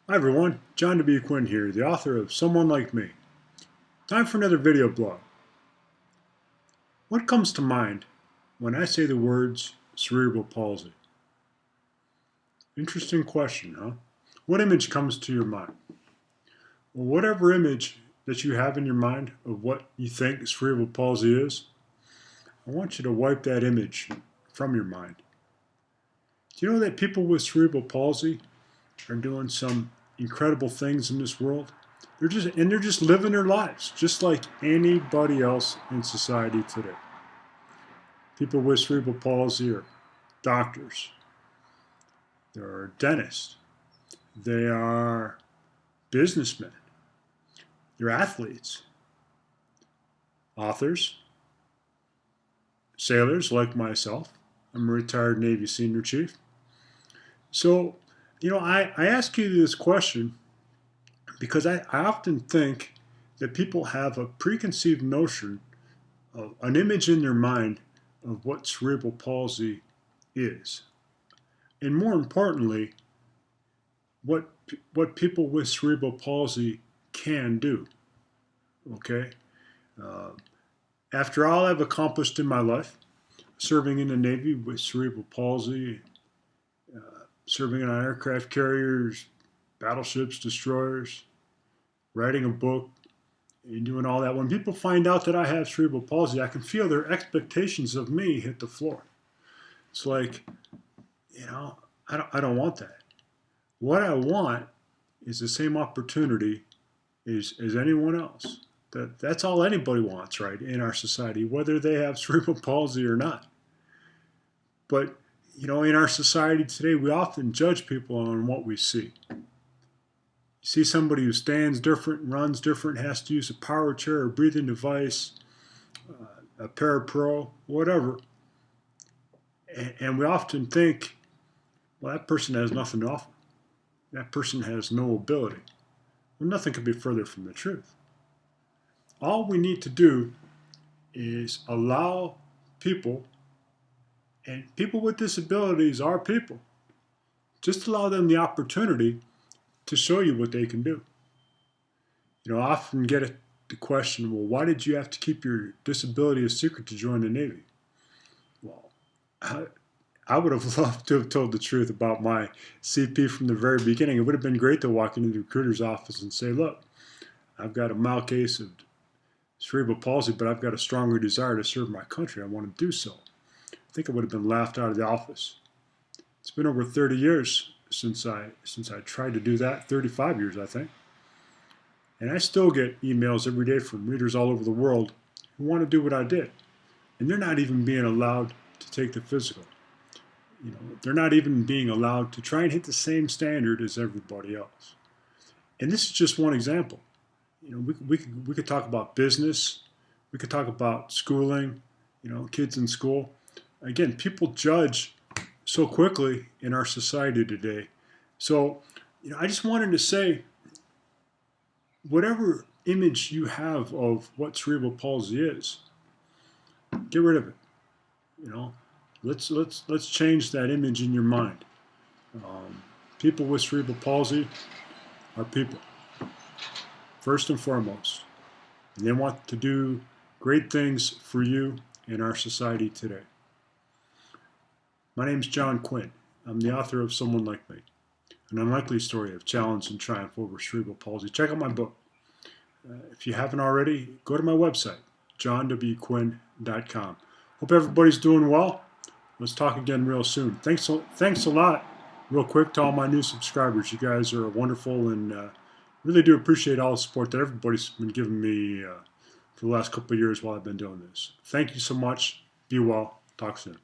Hi everyone, John W. Quinn here, the author of Someone Like Me. Time for another video blog. What comes to mind when I say the words cerebral palsy? Interesting question, huh? What image comes to your mind? Well, whatever image that you have in your mind of what you think cerebral palsy is, I want you to wipe that image from your mind. Do you know that people with cerebral palsy are doing some incredible things in this world? They're just living their lives, just like anybody else in society today. People with cerebral palsy are doctors, they're dentists, they are businessmen, they're athletes, authors, sailors like myself. I'm a retired Navy senior chief. So, I ask you this question because I often think that people have a preconceived notion of an image in their mind of what cerebral palsy is. And more importantly, what people with cerebral palsy can do. Okay? Uh, After all I've accomplished in my life, serving in the Navy with cerebral palsy, serving on aircraft carriers, battleships, destroyers, writing a book, and doing all that, when people find out that I have cerebral palsy, I can feel their expectations of me hit the floor. It's like, I don't want that. What I want is the same opportunity as anyone else. That's all anybody wants, right, in our society, whether they have cerebral palsy or not. But, in our society today, we often judge people on what we see. You see somebody who stands different, runs different, has to use a power chair or breathing device, a parapro, whatever. And we often think, well, that person has nothing to offer. That person has no ability. Well, nothing could be further from the truth. All we need to do is allow people, and people with disabilities are people, just allow them the opportunity to show you what they can do. I often get the question, well, why did you have to keep your disability a secret to join the Navy? Well, I would have loved to have told the truth about my CP from the very beginning. It would have been great to walk into the recruiter's office and say, look, I've got a mild case of cerebral palsy, but I've got a stronger desire to serve my country. I want to do so. I think I would have been laughed out of the office. It's been over 30 years since I tried to do that, 35 years, I think. And I still get emails every day from readers all over the world who want to do what I did. And they're not even being allowed to take the physical. They're not even being allowed to try and hit the same standard as everybody else. And this is just one example. We could talk about business. We could talk about schooling, kids in school. Again, people judge so quickly in our society today. So, I just wanted to say, whatever image you have of what cerebral palsy is, get rid of it. Let's change that image in your mind. People with cerebral palsy are people, first and foremost. And they want to do great things for you in our society today. My name's John Quinn. I'm the author of Someone Like Me, an unlikely story of challenge and triumph over cerebral palsy. Check out my book. If you haven't already, go to my website, johnwquinn.com. Hope everybody's doing well. Let's talk again real soon. Thanks a lot, real quick, to all my new subscribers. You guys are wonderful, and really do appreciate all the support that everybody's been giving me for the last couple of years while I've been doing this. Thank you so much. Be well. Talk soon.